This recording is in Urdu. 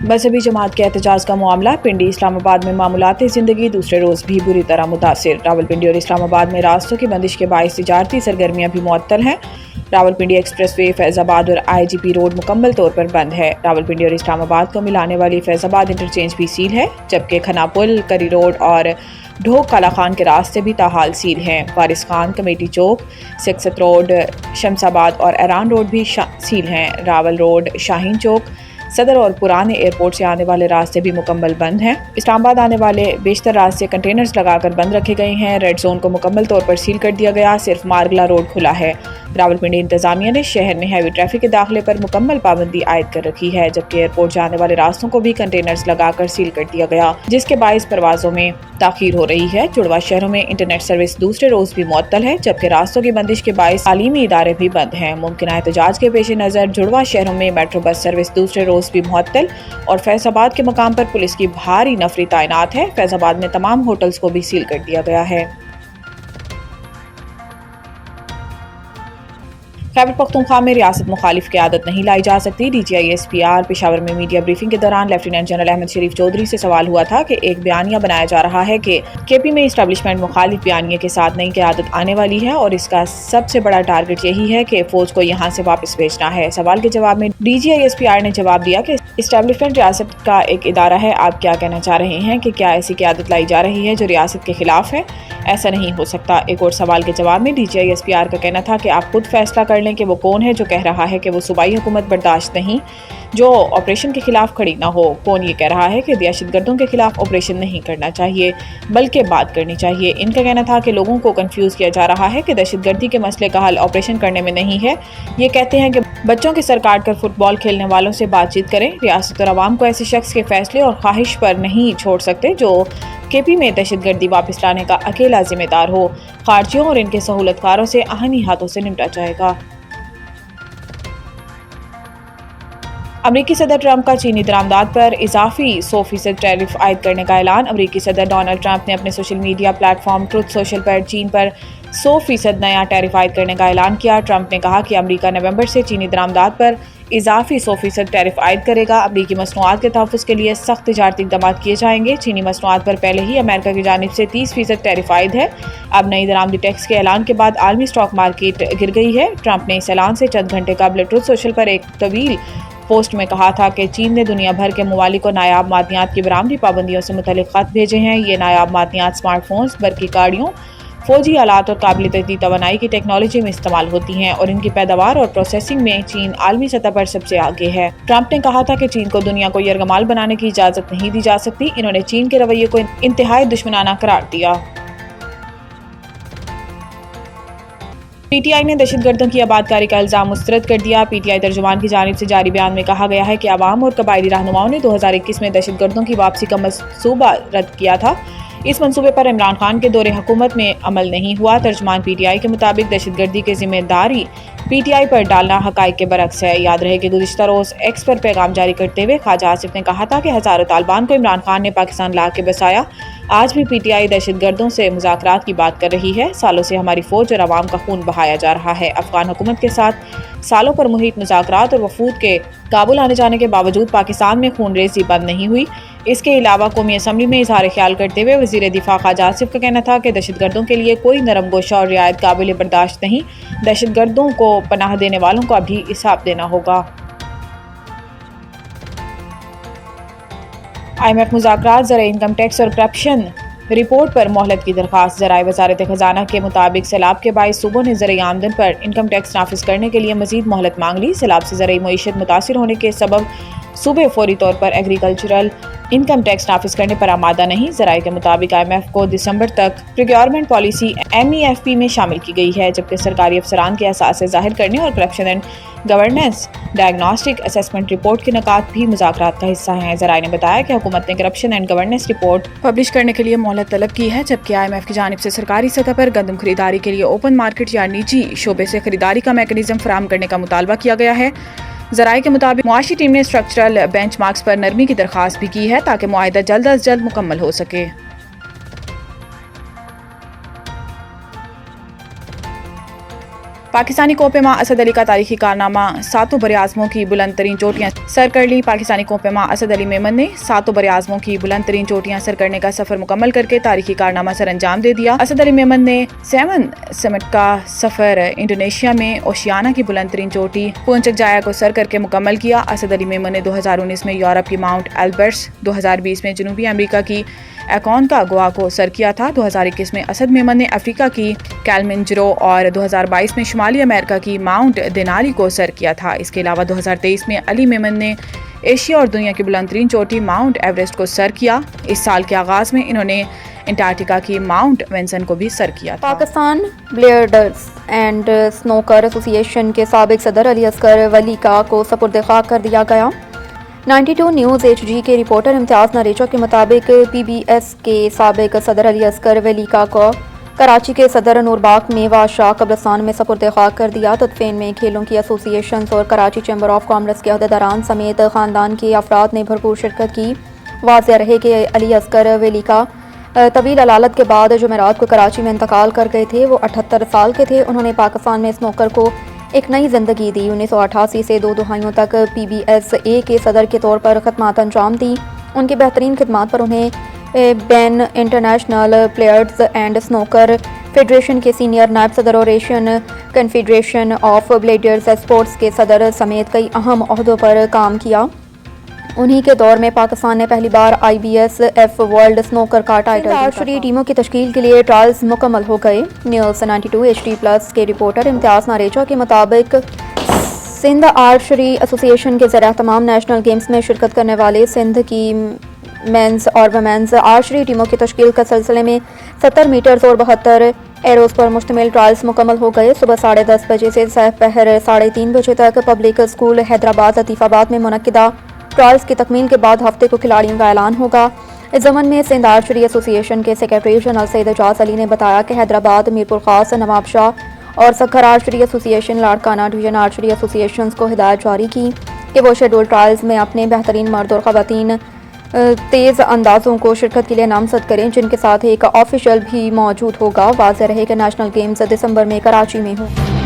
مذہبی جماعت کے احتجاج کا معاملہ پنڈی اسلام آباد میں معمولات زندگی دوسرے روز بھی بری طرح متاثر۔ راولپنڈی اور اسلام آباد میں راستوں کی بندش کے باعث تجارتی سرگرمیاں بھی معطل ہیں۔ راولپنڈی ایکسپریس وے فیض آباد اور IGP روڈ مکمل طور پر بند ہے۔ راولپنڈی اور اسلام آباد کو ملانے والی فیض آباد انٹرچینج بھی سیل ہے، جبکہ کھنا پل، کری روڈ اور ڈھوک کالا خان کے راستے بھی تاحال سیل ہیں۔ وارث خان، کمیٹی چوک، سکست روڈ، شمس آباد اور ایران روڈ بھی سیل ہیں۔ راول روڈ، شاہین چوک، صدر اور پرانے ایئرپورٹ سے آنے والے راستے بھی مکمل بند ہیں۔ اسلام آباد آنے والے بیشتر راستے کنٹینرز لگا کر بند رکھے گئے ہیں۔ ریڈ زون کو مکمل طور پر سیل کر دیا گیا، صرف مارگلا روڈ کھلا ہے۔ راولپنڈی انتظامیہ نے شہر میں ہیوی ٹریفک کے داخلے پر مکمل پابندی عائد کر رکھی ہے، جبکہ ایئرپورٹ جانے والے راستوں کو بھی کنٹینرز لگا کر سیل کر دیا گیا، جس کے باعث پروازوں میں تاخیر ہو رہی ہے۔ جڑواں شہروں میں انٹرنیٹ سروس دوسرے روز بھی معطل ہے، جبکہ راستوں کی بندش کے باعث تعلیمی ادارے بھی بند ہیں۔ ممکنہ احتجاج کے پیش نظر جڑواں شہروں میں میٹرو بس سروس دوسرے روز بھی معطل اور فیض آباد کے مقام پر پولیس کی بھاری نفری تعینات ہے۔ فیض آباد میں تمام ہوٹلز کو بھی سیل کر دیا گیا ہے۔ خیبر پختونخوا میں ریاست مخالف قیادت نہیں لائی جا سکتی۔ DGI SPR پشاور میں میڈیا بریفنگ کے دوران لیفٹیننٹ جنرل احمد شریف چودھری سے سوال ہوا تھا کہ ایک بیانیہ بنایا جا رہا ہے کہ KP میں اسٹیبلشمنٹ مخالف بیانیے کے ساتھ نئی قیادت آنے والی ہے اور اس کا سب سے بڑا ٹارگٹ یہی ہے کہ فوج کو یہاں سے واپس بھیجنا ہے۔ سوال کے جواب میں DGI SPR نے جواب دیا کہ اسٹیبلشمنٹ ریاست کا ایک ادارہ ہے، آپ کیا کہنا چاہ رہے ہیں کہ کیا ایسی قیادت لائی جا رہی ہے جو ریاست کے خلاف ہے؟ ایسا نہیں ہو سکتا۔ ایک اور سوال کے جواب میں DGI SPR کا کہنا تھا کہ آپ خود فیصلہ کر لیں کہ وہ کون ہے جو کہہ رہا ہے کہ وہ صوبائی حکومت برداشت نہیں جو آپریشن کے خلاف کھڑی نہ ہو، کون یہ کہہ رہا ہے کہ دہشت گردوں کے خلاف آپریشن نہیں کرنا چاہیے بلکہ بات کرنی چاہیے۔ ان کا کہنا تھا کہ لوگوں کو کنفیوز کیا جا رہا ہے کہ دہشت گردی کے مسئلے کا حل آپریشن کرنے میں نہیں ہے۔ یہ کہتے ہیں کہ بچوں کے سر کاٹ کر فٹ بال کھیلنے والوں سے بات چیت کریں۔ ریاست اور عوام کو ایسے شخص کے فیصلے اور خواہش پر نہیں چھوڑ سکتے جو KP میں دہشت گردی واپس لانے کا اکیلا ذمہ دار ہو۔ خارجیوں اور ان کے سہولت کاروں سے آہنی ہاتھوں سے نمٹا جائے گا۔ امریکی صدر ٹرمپ کا چینی درآمدات پر اضافی 100% ٹیرف عائد کرنے کا اعلان۔ امریکی صدر ڈونلڈ ٹرمپ نے اپنے social media platform truth social پر چین پر 100% نیا ٹیرف عائد کرنے کا اعلان کیا۔ ٹرمپ نے کہا کہ امریکہ نومبر سے چینی درآمدات پر اضافی 100% ٹیرف عائد کرے گا۔ امریکی مصنوعات کے تحفظ کے لیے سخت تجارتی اقدامات کیے جائیں گے۔ چینی مصنوعات پر پہلے ہی امریکہ کی جانب سے 30% ٹیرف عائد ہے۔ اب نئی درآمدی ٹیکس کے اعلان کے بعد عالمی اسٹاک مارکیٹ گر گئی ہے۔ ٹرمپ نے اس اعلان سے چند گھنٹے قبل ٹروتھ سوشل پر ایک طویل پوسٹ میں کہا تھا کہ چین نے دنیا بھر کے ممالک کو نایاب معدنیات کی برآمدی پابندیوں سے متعلق خط بھیجے ہیں۔ یہ نایاب معدنیات اسمارٹ فونز، برقی گاڑیوں، فوجی آلات اور قابل تجدید توانائی کی ٹیکنالوجی میں استعمال ہوتی ہیں اور ان کی پیداوار اور پروسیسنگ میں چین عالمی سطح پر سب سے آگے ہے۔ ٹرمپ نے کہا تھا کہ چین کو دنیا کو یرغمال بنانے کی اجازت نہیں دی جا سکتی۔ انہوں نے چین کے رویے کو انتہائی دشمنانہ قرار دیا۔ PTI نے دہشت گردوں کی آبادکاری کا الزام مسترد کر دیا۔ PTI ترجمان کی جانب سے جاری بیان میں کہا گیا ہے کہ عوام اور قبائلی رہنماؤں نے 2021 میں دہشت گردوں کی واپسی کا منصوبہ رد کیا تھا۔ اس منصوبے پر عمران خان کے دور حکومت میں عمل نہیں ہوا۔ ترجمان PTI کے مطابق دہشت گردی کی ذمہ داری PTI پر ڈالنا حقائق کے برعکس ہے۔ یاد رہے کہ گزشتہ روز ایکس پر پیغام جاری کرتے ہوئے خواجہ آصف نے کہا تھا کہ ہزاروں طالبان کو عمران خان نے پاکستان لا کے بسایا۔ آج بھی PTI دہشت گردوں سے مذاکرات کی بات کر رہی ہے۔ سالوں سے ہماری فوج اور عوام کا خون بہایا جا رہا ہے۔ افغان حکومت کے ساتھ سالوں پر محیط مذاکرات اور وفود کے کابل آنے جانے کے باوجود پاکستان میں خون ریزی بند نہیں ہوئی۔ اس کے علاوہ قومی اسمبلی میں اظہار خیال کرتے ہوئے وزیر دفاع خواجہ آصف کا کہنا تھا کہ دہشت گردوں کے لیے کوئی نرم گوشہ اور رعایت قابل برداشت نہیں۔ دہشت گردوں کو پناہ دینے والوں کو ابھی حساب دینا ہوگا۔ IMF مذاکرات، زرعی انکم ٹیکس اور کرپشن رپورٹ پر مہلت کی درخواست۔ ذرائع وزارت خزانہ کے مطابق سیلاب کے باعث صوبوں نے زرعی آمدن پر انکم ٹیکس نافذ کرنے کے لیے مزید مہلت مانگ لی۔ سیلاب سے زرعی معیشت متاثر ہونے کے سبب صوبے فوری طور پر ایگریکلچرل انکم ٹیکس نافذ کرنے پر آمادہ نہیں۔ ذرائع کے مطابق IMF کو دسمبر تک پروکیورمنٹ پالیسی MEFP میں شامل کی گئی ہے، جبکہ سرکاری افسران کے اثاثے ظاہر کرنے اور corruption and governance diagnostic assessment report کے نکات بھی مذاکرات کا حصہ ہیں۔ ذرائع نے بتایا کہ حکومت نے corruption and governance report publish کرنے کے لیے مہلت طلب کی ہے، جبکہ IMF کی جانب سے سرکاری سطح پر گندم خریداری کے لیے اوپن مارکیٹ یا نجی شعبے سے خریداری کا میکانزم فراہم کرنے کا مطالبہ کیا گیا ہے۔ ذرائع کے مطابق معاشی ٹیم نے اسٹرکچرل بینچ مارکس پر نرمی کی درخواست بھی کی ہے تاکہ معاہدہ جلد از جلد مکمل ہو سکے۔ پاکستانی کوپے ماں اسد علی کا تاریخی کارنامہ، ساتوں براعظموں کی بلند ترین چوٹیاں سر کر لی۔ پاکستانی کوپے ماں اسد علی میمن نے ساتوں براعظموں کی بلند ترین چوٹیاں سر کرنے کا سفر مکمل کر کے تاریخی کارنامہ سر انجام دے دیا۔ اسد علی میمن نے 7 سمٹ کا سفر انڈونیشیا میں اوشیانا کی بلند ترین چوٹی پونچک جایا کو سر کر کے مکمل کیا۔ اسد علی میمن نے 2019 میں یورپ کی ماؤنٹ ایلبرٹس، 2020 میں جنوبی امریکہ کی ایکونکا گوا کو سر کیا تھا۔ 2021 میں اسد میمن نے افریقہ کی کیلمنجرو اور 2022 میں شمالی امریکہ کی ماؤنٹ دینالی کو سر کیا تھا۔ اس کے علاوہ 2023 میں علی میمن نے ایشیا اور دنیا کی بلند ترین چوٹی ماؤنٹ ایوریسٹ کو سر کیا۔ اس سال کے آغاز میں انہوں نے انٹارکٹیکا کی ماؤنٹ وینسن کو بھی سر کیا تھا۔ پاکستان بلیئرڈز اینڈ سنوکر ایسوسی ایشن کے سابق صدر علی اصغر ولی کا کو سپرد خاک کر دیا گیا۔ 92 نیوز ایچ جی کے رپورٹر امتیاز نریچا کے مطابق پی بی ایس کے سابق صدر علی اصغر ولی کا کو کراچی کے صدر نور باغ میں بادشاہ قبرستان میں سپرد خاک کر دیا۔ تدفین میں کھیلوں کی ایسوسی ایشنز اور کراچی چیمبر آف کامرس کے عہدیداران سمیت خاندان کے افراد نے بھرپور شرکت کی۔ واضح رہے کہ علی اصغر ولی کا طویل علالت کے بعد جمعرات کو کراچی میں انتقال کر گئے تھے۔ وہ 78 سال کے تھے۔ انہوں نے پاکستان میں سنوکر کو ایک نئی زندگی دی۔ 1988 سے 2 دہائیوں تک پی بی ایس اے کے صدر کے طور پر خدمات انجام دی۔ ان کی بہترین خدمات پر انہیں بین international players and snooker federation کے سینئر نائب صدر اور Asian confederation of billiards sports کے صدر سمیت کئی اہم عہدوں پر کام کیا۔ انہی کے دور میں پاکستان نے پہلی بار I B S F world snooker کا ٹائٹل آرچری ٹیموں کی تشکیل کے لیے ٹرائلز مکمل ہو گئے۔ نیوز 92 ایچ ڈی پلس کے رپورٹر امتیاز ناریچا کے مطابق سندھ آرچری ایسوسی ایشن کے زیر اہتمام نیشنل گیمز میں شرکت کرنے والے سندھ کی مینز اور ویمنز آرچری ٹیموں کی تشکیل کے سلسلے میں 70 میٹرز اور 72 ایروز پر مشتمل ٹرائلز مکمل ہو گئے۔ صبح 10:30 بجے سے پہر 3:30 بجے تک پبلک اسکول حیدرآباد لطیف آباد میں منعقدہ ٹرائلز کی تکمیل کے بعد ہفتے کو کھلاڑیوں کا اعلان ہوگا۔ اس ضمن میں سندھ آرچری ایسوسی ایشن کے سیکریٹری جنرل سید اعجاز علی نے بتایا کہ حیدرآباد، میرپور خاص، نواب شاہ اور سکھر آرچری ایسوسی ایشن، لاڑکانہ ڈویژن آرچری ایسوسی ایشنز کو ہدایت جاری کی کہ وہ شیڈول ٹرائلز میں اپنے بہترین مرد اور خواتین تیز اندازوں کو شرکت کے لیے نامزد کریں، جن کے ساتھ ایک آفیشل بھی موجود ہوگا۔ واضح رہے کہ نیشنل گیمز دسمبر میں کراچی میں ہوں۔